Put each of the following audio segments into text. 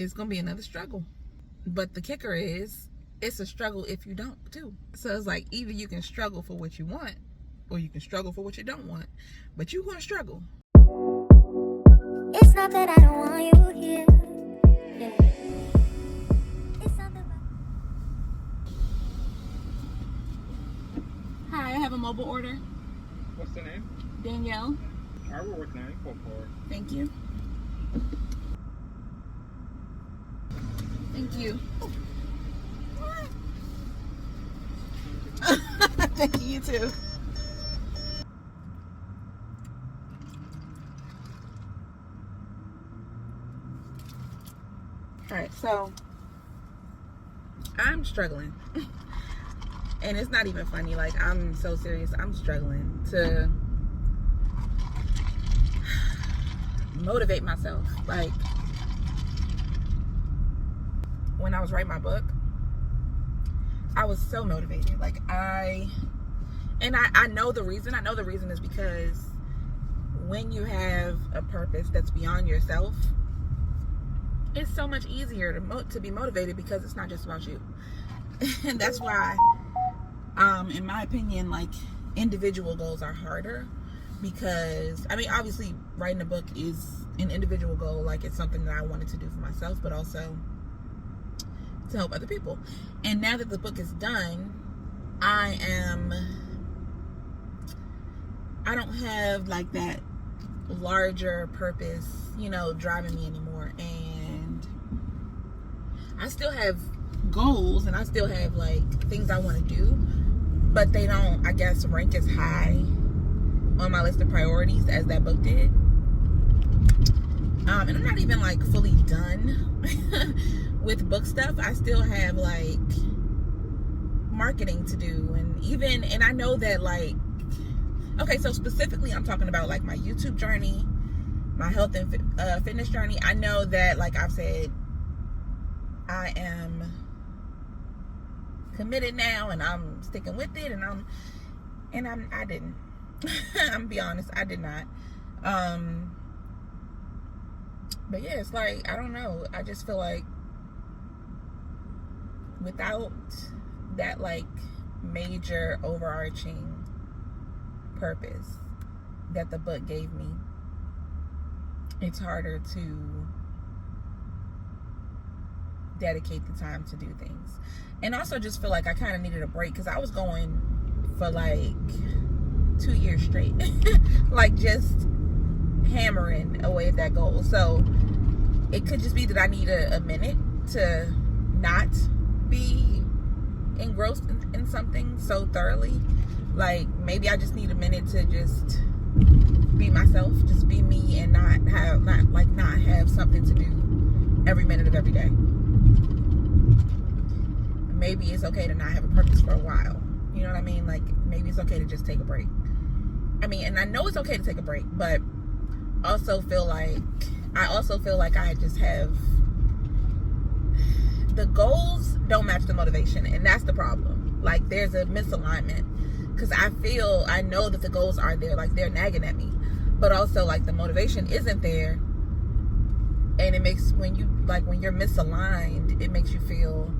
it's gonna be another struggle. But the kicker is, it's a struggle if you don't too. So it's like, either you can struggle for what you want, or you can struggle for what you don't want. But you're gonna struggle. It's not that I don't want you here. Yeah. It's not that Hi, I have a mobile order. What's the name? Danielle. I will work 9 4 4. Thank you. Thank you. Thank you, you too. Alright, so I'm struggling. And it's not even funny. Like, I'm so serious. I'm struggling to motivate myself. Like, when I was writing my book, I was so motivated. Like, I know the reason. I know the reason is because when you have a purpose that's beyond yourself, it's so much easier to be motivated, because it's not just about you. And that's why, in my opinion, like, individual goals are harder, because, I mean, obviously writing a book is an individual goal. Like, it's something that I wanted to do for myself, but also to help other people. And now that the book is done, I don't have like that larger purpose, driving me anymore. And I still have goals, and I still have like things I want to do, but they don't, I guess, rank as high on my list of priorities as that book did. And I'm not even like fully done with book stuff. I still have like marketing to do, and I know that, like, okay, so specifically I'm talking about like my YouTube journey, my health and fitness journey. I know that, like I've said, I am committed now, and I'm sticking with it, and I didn't. I'm be honest, I did not. But yeah, it's like, I don't know. I just feel like without that like major overarching purpose that the book gave me, it's harder to dedicate the time to do things. And also just feel like I kind of needed a break, because I was going for like 2 years straight like just hammering away at that goal. So it could just be that I need a minute to not be engrossed in something so thoroughly. Like, maybe I just need a minute to just be myself, just be me, and not have something to do every minute of every day. Maybe it's okay to not have a purpose for a while. You know what I mean? Like, maybe it's okay to just take a break. I mean, and I know it's okay to take a break, but I also feel like I just have, the goals don't match the motivation, and that's the problem. Like, there's a misalignment, because I know that the goals are there, like they're nagging at me, but also like the motivation isn't there. And it makes, when you're misaligned, it makes you feel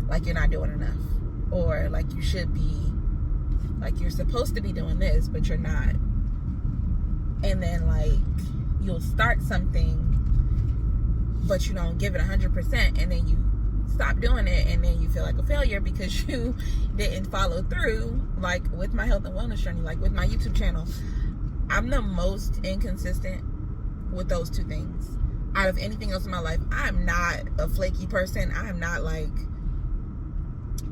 like you're not doing enough, or like you should be, like you're supposed to be doing this, but you're not. And then like you'll start something, but you don't give it 100%, and then you stop doing it, and then you feel like a failure because you didn't follow through. Like with my health and wellness journey, like with my YouTube channel, I'm the most inconsistent with those two things out of anything else in my life. I'm not a flaky person. I'm not like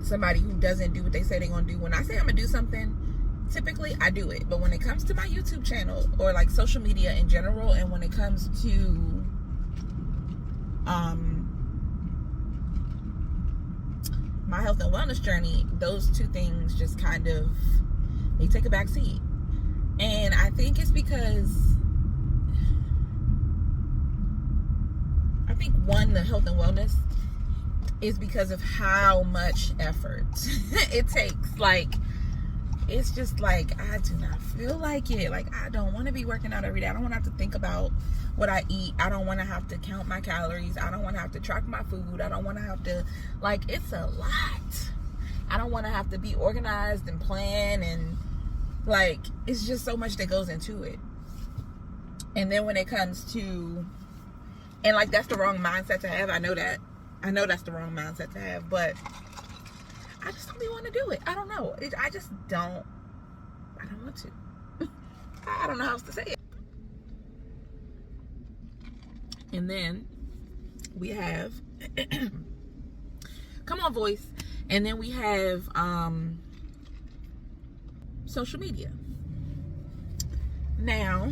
somebody who doesn't do what they say they're gonna do. When I say I'm gonna do something, typically I do it. But when it comes to my YouTube channel, or like social media in general, and when it comes to my health and wellness journey, those two things just kind of, they take a back seat. And I think it's because, I think one, the health and wellness is because of how much effort it takes. Like, it's just like, I do not feel like it. Like, I don't want to be working out every day. I don't want to have to think about what I eat. I don't want to have to count my calories. I don't want to have to track my food. I don't want to have to, like, it's a lot. I don't want to have to be organized and plan, and like, it's just so much that goes into it. And then when it comes to, and like, that's the wrong mindset to have. I know that's the wrong mindset to have, but I just don't really want to do it. I don't know. I don't want to. I don't know how else to say it. And then we have come on, voice. And then we have social media. Now,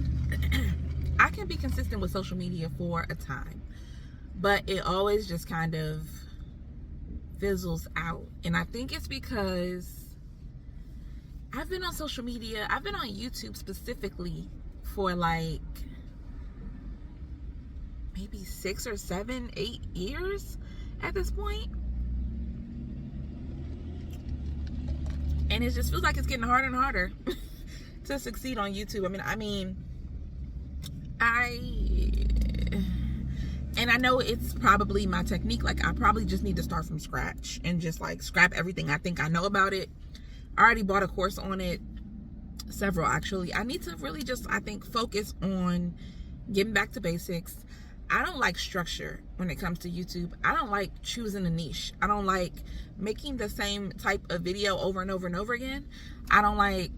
I can be consistent with social media for a time, but it always just kind of fizzles out. And I think it's because I've been on social media, I've been on YouTube specifically for like maybe 6 or 7, 8 years at this point. And it just feels like it's getting harder and harder to succeed on YouTube. I know it's probably my technique. Like, I probably just need to start from scratch and just like scrap everything I think I know about it. I already bought a course on it, several actually. I need to really just, I think, focus on getting back to basics. I don't like structure when it comes to YouTube. I don't like choosing a niche. I don't like making the same type of video over and over and over again. I don't like,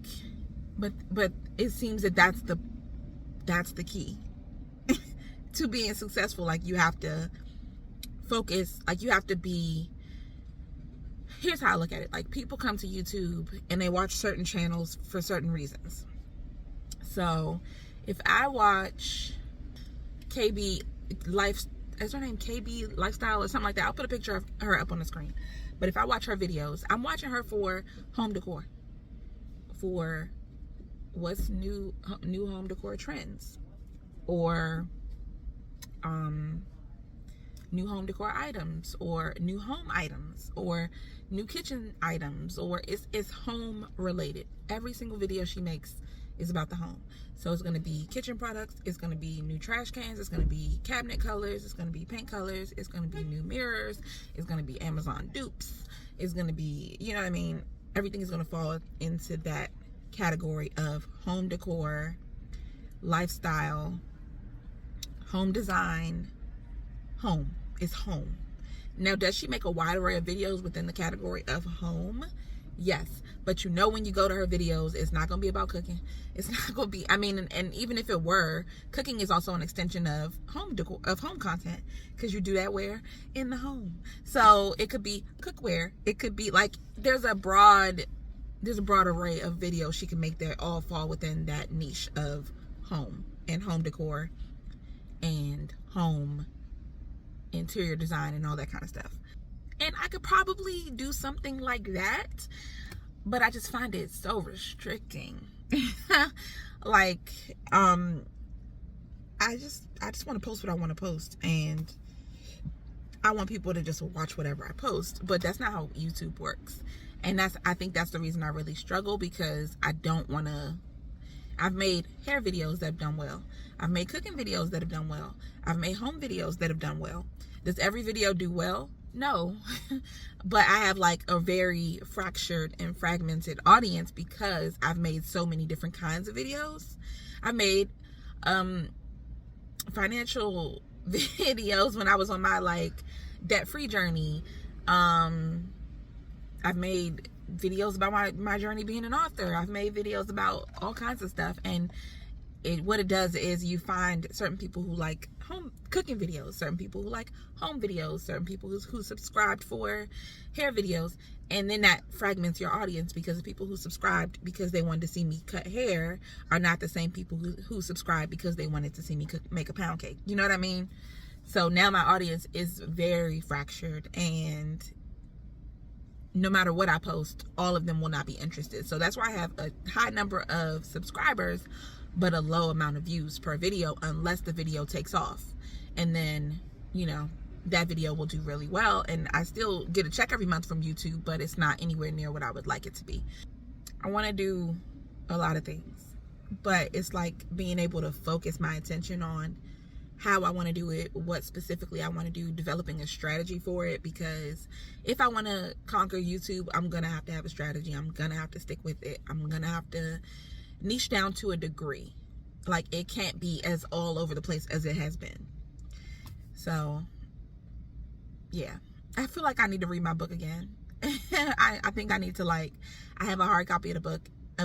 but it seems that that's the key to being successful. Like, you have to focus. Like, you have to be, here's how I look at it. Like, people come to YouTube and they watch certain channels for certain reasons. So if I watch KB Life, is her name KB Lifestyle or something like that? I'll put a picture of her up on the screen. But if I watch her videos, I'm watching her for home decor, for what's new home decor trends, or new home decor items, or new home items, or new kitchen items, or it's home related. Every single video she makes is about the home. So it's going to be kitchen products, it's going to be new trash cans, it's going to be cabinet colors, it's going to be paint colors, it's going to be new mirrors, it's going to be Amazon dupes, it's going to be, you know what I mean, everything is going to fall into that category of home decor, lifestyle, home design. Home is home. Now, does she make a wide array of videos within the category of home? Yes, but you know, when you go to her videos, it's not going to be about cooking. It's not going to be, and even if it were, cooking is also an extension of home decor, of home content, because you do that where? In the home. So it could be cookware. It could be like, there's a broad array of videos she can make that all fall within that niche of home and home decor and home interior design and all that kind of stuff. And I could probably do something like that, but I just find it so restricting. Like, I just want to post what I want to post, and I want people to just watch whatever I post, but that's not how YouTube works. And I think that's the reason I really struggle, because I don't want to. I've made hair videos that have done well. I've made cooking videos that have done well. I've made home videos that have done well. Does every video do well? No. But I have like a very fractured and fragmented audience, because I've made so many different kinds of videos. I made financial videos when I was on my like debt-free journey. I've made videos about my journey being an author. I've made videos about all kinds of stuff, and what it does is you find certain people who like home cooking videos, certain people who like home videos, certain people who subscribed for hair videos, and then that fragments your audience, because the people who subscribed because they wanted to see me cut hair are not the same people who subscribed because they wanted to see me make a pound cake. You know what I mean? So now my audience is very fractured, and no matter what I post, all of them will not be interested. So that's why I have a high number of subscribers, but a low amount of views per video, unless the video takes off. And then, you know, that video will do really well. And I still get a check every month from YouTube, but it's not anywhere near what I would like it to be. I want to do a lot of things, but it's like being able to focus my attention on how I want to do it, what specifically I want to do, developing a strategy for it. Because if I want to conquer YouTube, I'm going to have a strategy. I'm going to have to stick with it. I'm going to have to niche down to a degree. Like, it can't be as all over the place as it has been. So, yeah. I feel like I need to read my book again. I think I need to, like, I have a hard copy of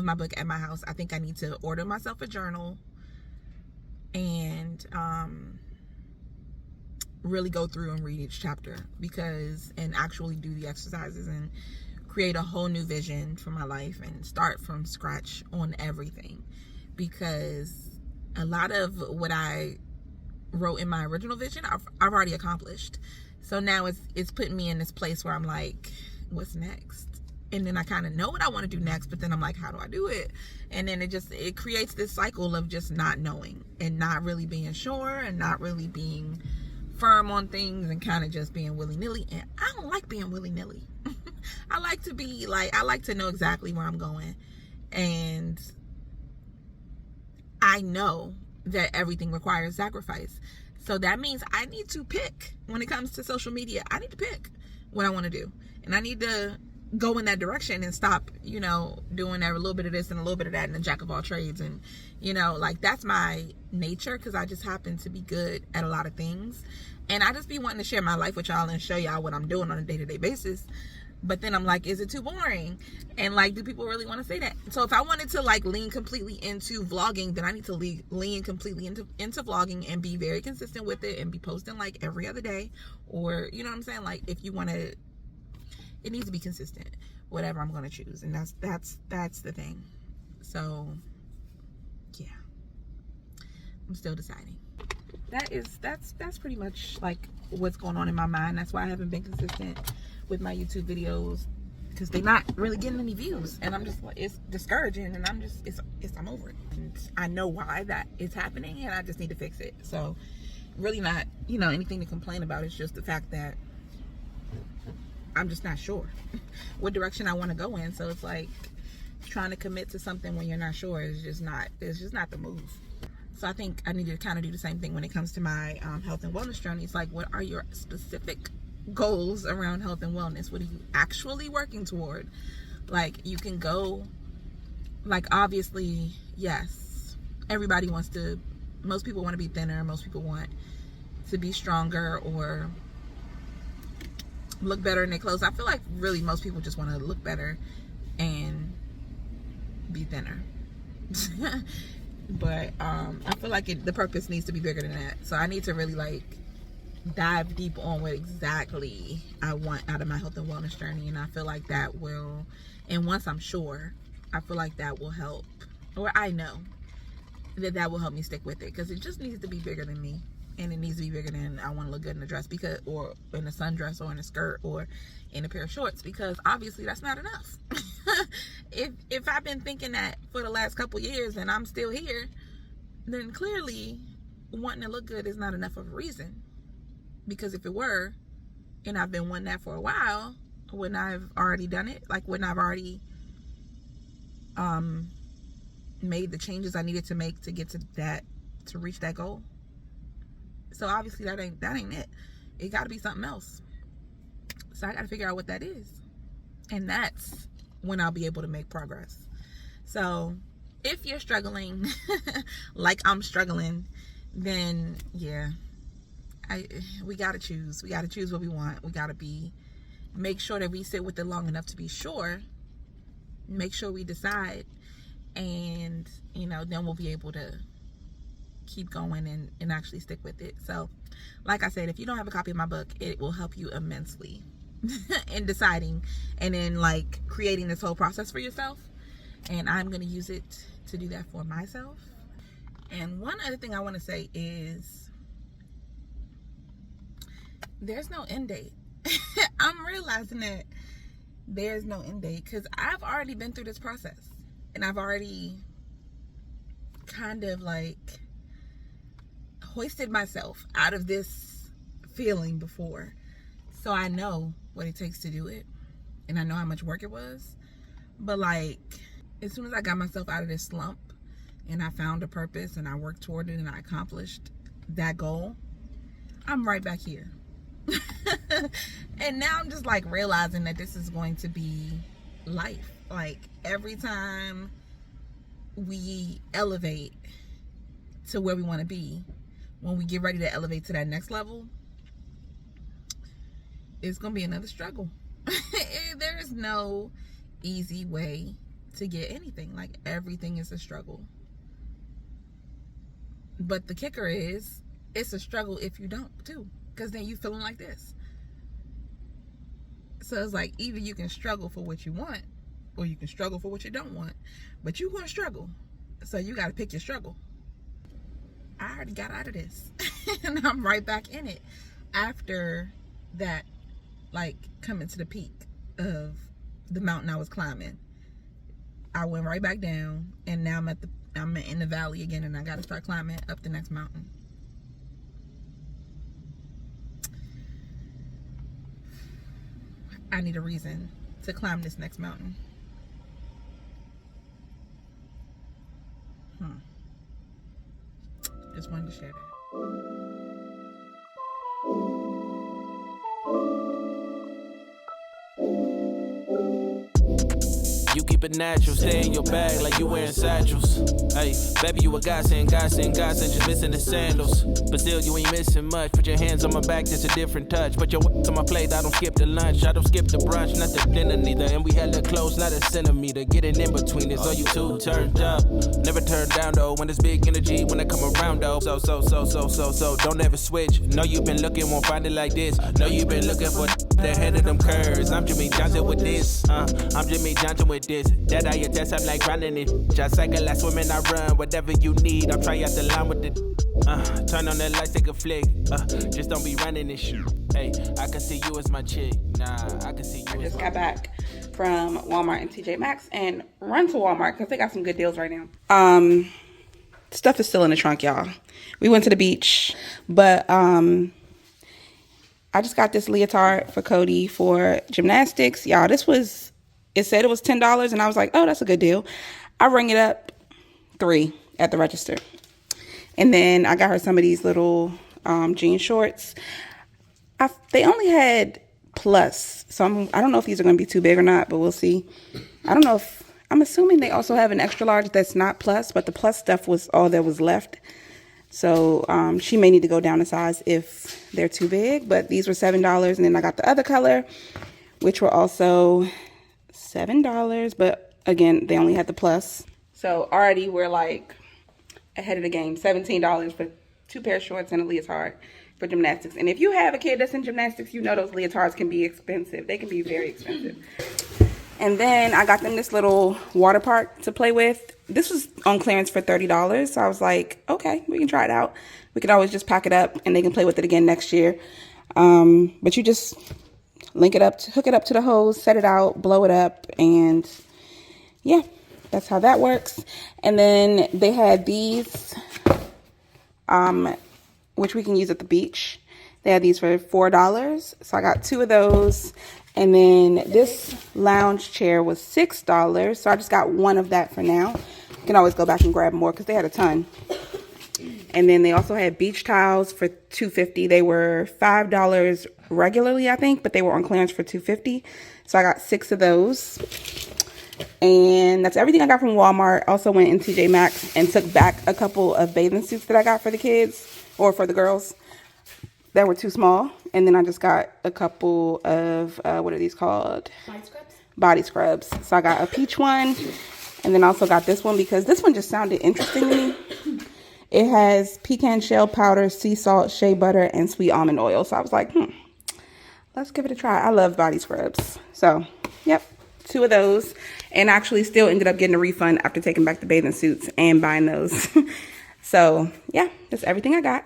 my book at my house. I think I need to order myself a journal and really go through and read each chapter, and actually do the exercises and create a whole new vision for my life and start from scratch on everything. Because a lot of what I wrote in my original vision, I've already accomplished. So now it's putting me in this place where I'm like, what's next? And then I kind of know what I want to do next, but then I'm like, how do I do it? And then it creates this cycle of just not knowing and not really being sure and not really being firm on things and kind of just being willy-nilly. And I don't like being willy-nilly. I like to know exactly where I'm going. And I know that everything requires sacrifice. So that means I need to pick. When it comes to social media, I need to pick what I want to do. And I need to go in that direction and stop, doing a little bit of this and a little bit of that and a jack of all trades. And, that's my nature, because I just happen to be good at a lot of things. And I just be wanting to share my life with y'all and show y'all what I'm doing on a day-to-day basis. But then I'm like, is it too boring? And do people really want to say that? So if I wanted to lean completely into vlogging, then I need to lean completely into vlogging and be very consistent with it and be posting every other day. Or, you know what I'm saying? If you want to, it needs to be consistent, whatever I'm going to choose. And that's the thing. So yeah, I'm still deciding. That's pretty much what's going on in my mind. That's why I haven't been consistent with my YouTube videos, because they're not really getting any views, and I'm just it's discouraging, and I'm over it, and I know why that is happening, and I just need to fix it. So really not anything to complain about. It's just the fact that I'm just not sure what direction I want to go in. So it's like trying to commit to something when you're not sure is just not the move. So I think I need to kind of do the same thing when it comes to my health and wellness journey. It's like, what are your specific goals around health and wellness? What are you actually working toward? You can go, obviously, yes, most people want to be thinner, most people want to be stronger or look better in their clothes. I feel like really most people just want to look better and be thinner. But I feel like the purpose needs to be bigger than that. So I need to really dive deep on what exactly I want out of my health and wellness journey. And I feel like that will, and once I'm sure, I feel like that will help, or I know that will help me stick with it, because it just needs to be bigger than me. And it needs to be bigger than I want to look good in a dress, or in a sundress, or in a skirt, or in a pair of shorts, because obviously that's not enough. If I've been thinking that for the last couple years and I'm still here, then clearly wanting to look good is not enough of a reason. Because if it were, and I've been wanting that for a while, wouldn't I've already done it? Wouldn't I've already made the changes I needed to make to get to reach that goal? So obviously that ain't it. It got to be something else. So I got to figure out what that is, and that's when I'll be able to make progress. So if you're struggling like I'm struggling, then yeah, we got to choose. We got to choose what we want. We got to make sure that we sit with it long enough to be sure. Make sure we decide, and then we'll be able to keep going and actually stick with it. So like I said, if you don't have a copy of my book, it will help you immensely in deciding and in creating this whole process for yourself. And I'm going to use it to do that for myself. And one other thing I want to say is there's no end date. I'm realizing that there's no end date, because I've already been through this process, and I've already kind of hoisted myself out of this feeling before. So I know what it takes to do it, and I know how much work it was. But as soon as I got myself out of this slump and I found a purpose and I worked toward it and I accomplished that goal, I'm right back here. And now I'm just like realizing that this is going to be life. Like every time we elevate to where we want to be, when we get ready to elevate to that next level, it's gonna be another struggle. There is no easy way to get anything. Like everything is a struggle. But the kicker is, it's a struggle if you don't too, because then you feeling like this. So it's like either you can struggle for what you want, or you can struggle for what you don't want, but you're gonna struggle. So you got to pick your struggle. I already got out of this and I'm right back in it after that, like coming to the peak of the mountain I was climbing. I went right back down, and now I'm in the valley again, and I got to start climbing up the next mountain. I need a reason to climb this next mountain. Just wanted to share that. You keep it natural, stay in your bag like you wearing satchels. Hey, baby, you a godsend, just missing the sandals. But still, you ain't missing much. Put your hands on my back, that's a different touch. Put your on my plate, I don't skip the lunch. I don't skip the brunch, not the dinner neither. And we hella close, not a centimeter. Getting in between this, all you two turned up. Never turn down though, when there's big energy, when I come around though. So, don't ever switch. Know you've been looking, won't find it like this. Know you've been looking for the head of them curves. I'm Jimmy Johnson with this. I'm Jimmy Johnson with this. That I attest, I'm like running it. Just cycle, I swim and I run. Whatever you need, I'll try out the line with it. Turn on the lights, take a flick. Just don't be running this shit. Hey, I can see you as my chick. Nah, I can see you as my I just got back from Walmart and TJ Maxx, and run to Walmart because they got some good deals right now. Stuff is still in the trunk, y'all. We went to the beach, but I just got this leotard for Cody for gymnastics. Y'all, it said it was $10, and I was like, oh, that's a good deal. I rang it up $3 at the register. And then I got her some of these little jean shorts. They only had plus, so I don't know if these are going to be too big or not, but we'll see. I'm assuming they also have an extra large that's not plus, but the plus stuff was all that was left. So she may need to go down a size if they're too big, but these were $7. And then I got the other color, which were also $7, but again, they only had the plus. So already we're like ahead of the game. $17 for 2 pair of shorts and a leotard for gymnastics. And if you have a kid that's in gymnastics, you know those leotards can be expensive. They can be very expensive. And then I got them this little water park to play with. This was on clearance for $30. So I was like, okay, we can try it out. We could always just pack it up and they can play with it again next year. But you just link it up, hook it up to the hose, set it out, blow it up, and yeah, that's how that works. And then they had these, which we can use at the beach. They had these for $4, so I got 2 of those. And then this lounge chair was $6, so I just got 1 of that for now. You can always go back and grab more because they had a ton. And then they also had beach towels for $2.50. They were $5 regularly, I think, but they were on clearance for $2.50. So I got 6 of those. And that's everything I got from Walmart. Also went in TJ Maxx and took back a couple of bathing suits that I got for the kids, or for the girls, that were too small. And then I just got a couple of, what are these called? Body scrubs? Body scrubs. So I got a peach one. And then I also got this one because this one just sounded interesting to me. It has pecan shell powder, sea salt, shea butter, and sweet almond oil. So I was like, let's give it a try. I love body scrubs. So, yep, 2 of those. And actually still ended up getting a refund after taking back the bathing suits and buying those. So, yeah, that's everything I got.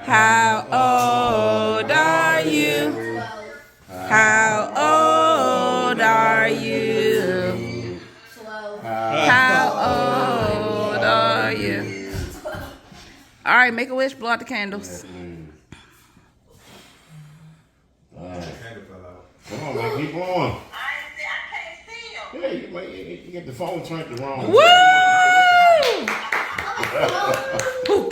How old are you? How old are you? How old are you? All right, make a wish, blow out the candles. Come on, man, keep going. I can't see him. Yeah, you get the phone turned the wrong way. Woo!